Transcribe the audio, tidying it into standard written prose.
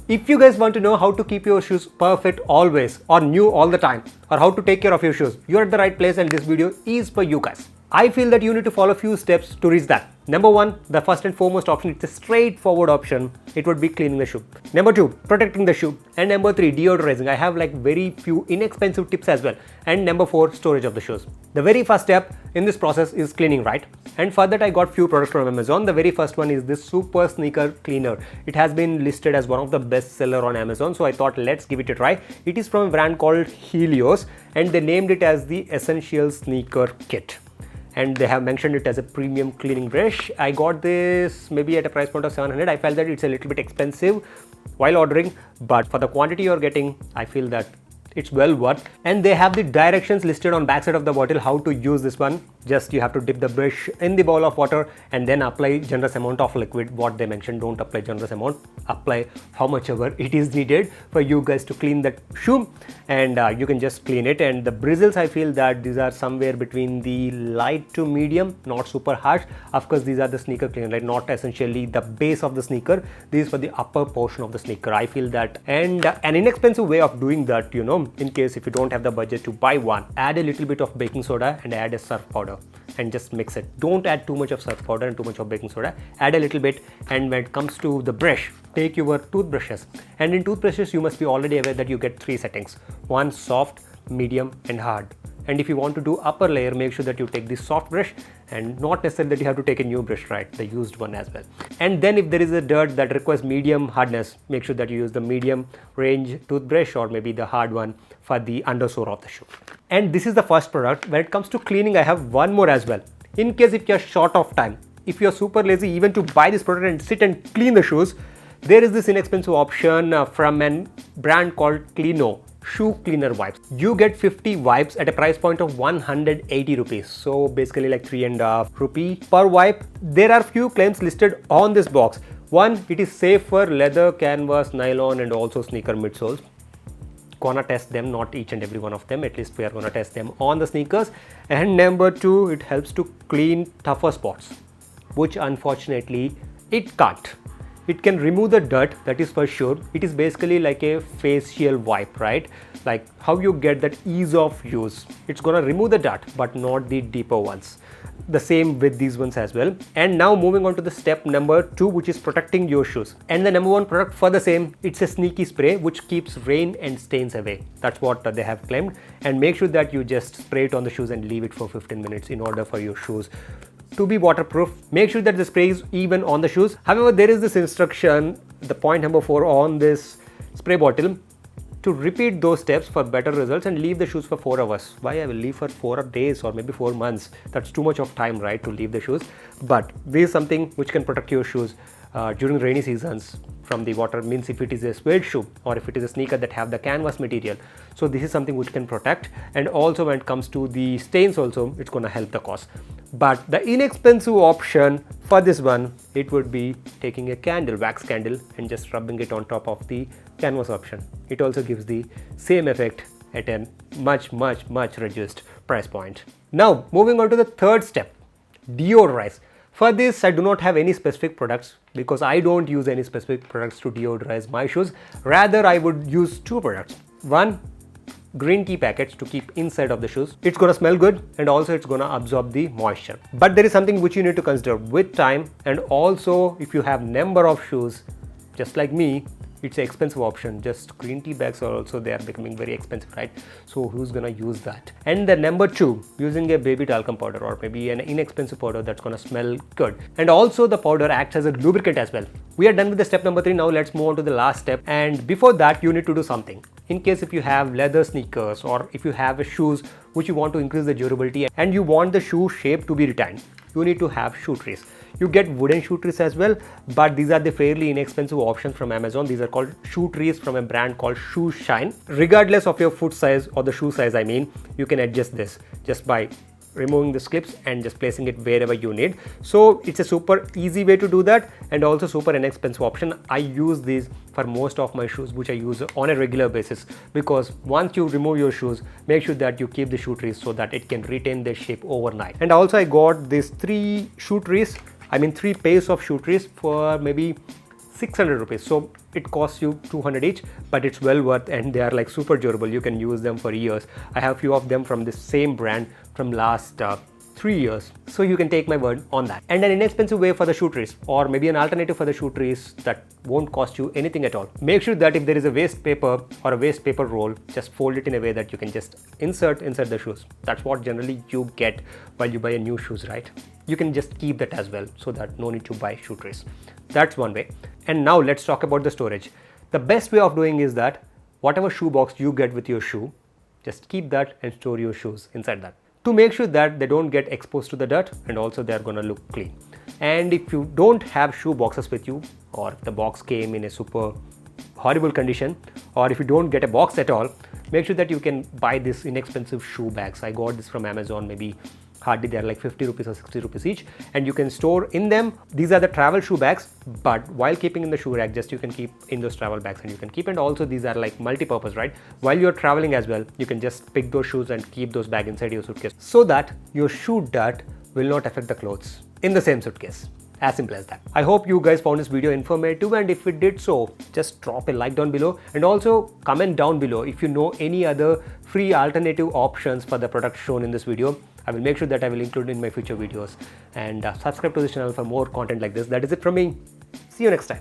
If you guys want to know how to keep your shoes perfect always or new all the time, or how to take care of your shoes, you're at the right place and this video is for you guys. I feel that you need to follow a few steps to reach that. Number one, the first and foremost option, it's a straightforward option. It would be cleaning the shoe. Number two, protecting the shoe. And number three, deodorizing. I have like very few inexpensive tips as well. And number four, storage of the shoes. The very first step in this process is cleaning, right? And for that I got few products from Amazon. The very first one is this super sneaker cleaner. It has been listed as one of the best seller on Amazon. So I thought let's give it a try. It is from a brand called Helios and they named it as the Essential Sneaker Kit. And they have mentioned it as a premium cleaning brush. I got this maybe at a price point of 700. I felt that it's a little bit expensive while ordering, but for the quantity you're getting, I feel that it's well worth. And they have the directions listed on backside of the bottle how to use this one. Just you have to dip the brush in the bowl of water and then apply generous amount of liquid. What they mentioned, don't apply generous amount, apply how much ever it is needed for you guys to clean that shoe, and you can just clean it. And the bristles, I feel that these are somewhere between the light to medium, not super harsh. Of course these are the sneaker cleaner, right? Not essentially the base of the sneaker. This is for the upper portion of the sneaker, I feel that. And an inexpensive way of doing that, you know, in case if you don't have the budget to buy one, add a little bit of baking soda and add a surf powder and just mix it. Don't add too much of surf powder and too much of baking soda. Add a little bit. And when it comes to the brush, take your toothbrushes, and in toothbrushes you must be already aware that you get three settings: one soft, medium and hard. And if you want to do upper layer, make sure that you take the soft brush and not necessarily that you have to take a new brush, right? The used one as well. And then if there is a dirt that requires medium hardness, make sure that you use the medium range toothbrush or maybe the hard one for the undersole of the shoe. And this is the first product. When it comes to cleaning, I have one more as well. In case if you're short of time, if you're super lazy even to buy this product and sit and clean the shoes, there is this inexpensive option from a brand called Cleano. Shoe cleaner wipes. You get 50 wipes at a price point of 180 rupees. So basically like 3.5 rupee per wipe. There are few claims listed on this box. One, it is safe for leather, canvas, nylon and also sneaker midsoles. Gonna test them, not each and every one of them. At least we are gonna test them on the sneakers. And number two, it helps to clean tougher spots, which unfortunately it can't. It can remove the dirt, that is for sure. It is basically like a facial wipe, right? Like how you get that ease of use. It's gonna remove the dirt, but not the deeper ones. The same with these ones as well. And now moving on to the step number two, which is protecting your shoes. And the number one product for the same, it's a sneaky spray which keeps rain and stains away. That's what they have claimed. And make sure that you just spray it on the shoes and leave it for 15 minutes in order for your shoes to be waterproof. Make sure that the spray is even on the shoes. However, there is this instruction, the point number 4 on this spray bottle, to repeat those steps for better results and leave the shoes for 4 hours. Why I will leave for 4 days or maybe 4 months? That's too much of time, right, to leave the shoes. But this is something which can protect your shoes during rainy seasons from the water. Means if it is a suede shoe or if it is a sneaker that have the canvas material, so this is something which can protect. And also when it comes to the stains also, it's going to help the cause. But the inexpensive option for this one, it would be taking a candle, wax candle, and just rubbing it on top of the canvas option. It also gives the same effect at a much reduced price point. Now moving on to the third step, deodorize. For this, I do not have any specific products because I don't use any specific products to deodorize my shoes. Rather, I would use two products. One, green tea packets to keep inside of the shoes. It's gonna smell good and also it's gonna absorb the moisture. But there is something which you need to consider with time, and also if you have number of shoes, just like me, it's an expensive option. Just green tea bags are also, they are becoming very expensive, right? So who's gonna use that? And the number two, using a baby talcum powder or maybe an inexpensive powder that's gonna smell good. And also the powder acts as a lubricant as well. We are done with the step number 3. Now let's move on to the last step. And before that, you need to do something. In case if you have leather sneakers or if you have shoes which you want to increase the durability and you want the shoe shape to be retained, you need to have shoe trees. You get wooden shoe trees as well, but these are the fairly inexpensive options from Amazon. These are called shoe trees from a brand called Shoe Shine. Regardless of your foot size or the shoe size, I mean, you can adjust this just by removing the clips and just placing it wherever you need. So it's a super easy way to do that and also super inexpensive option. I use these for most of my shoes which I use on a regular basis, because once you remove your shoes, make sure that you keep the shoe trees so that it can retain their shape overnight. And also I got these 3 shoe trees, I mean 3 pairs of shoe trees for maybe 600 rupees. So it costs you 200 each, but it's well worth, and they are like super durable. You can use them for years. I have few of them from the same brand from last 3 years. So you can take my word on that. And an inexpensive way for the shoe trees, or maybe an alternative for the shoe trees that won't cost you anything at all. Make sure that if there is a waste paper or a waste paper roll, just fold it in a way that you can just insert the shoes. That's what generally you get while you buy a new shoes, right? You can just keep that as well, so that no need to buy shoe trees. That's one way. And now let's talk about the storage. The best way of doing is that whatever shoe box you get with your shoe, just keep that and store your shoes inside that, to make sure that they don't get exposed to the dirt, and also they're gonna look clean. And if you don't have shoe boxes with you, or if the box came in a super horrible condition, or if you don't get a box at all, make sure that you can buy these inexpensive shoe bags. I got this from Amazon, maybe hardly they're like 50 rupees or 60 rupees each, and you can store in them. These are the travel shoe bags, but while keeping in the shoe rack, just you can keep in those travel bags, and you can keep. And also these are like multi-purpose, right? While you're traveling as well, you can just pick those shoes and keep those bags inside your suitcase, so that your shoe dirt will not affect the clothes in the same suitcase. As simple as that. I hope you guys found this video informative, and if it did so, just drop a like down below, and also comment down below if you know any other free alternative options for the product shown in this video. I will make sure that I will include in my future videos, and subscribe to this channel for more content like this. That is it from me. See you next time.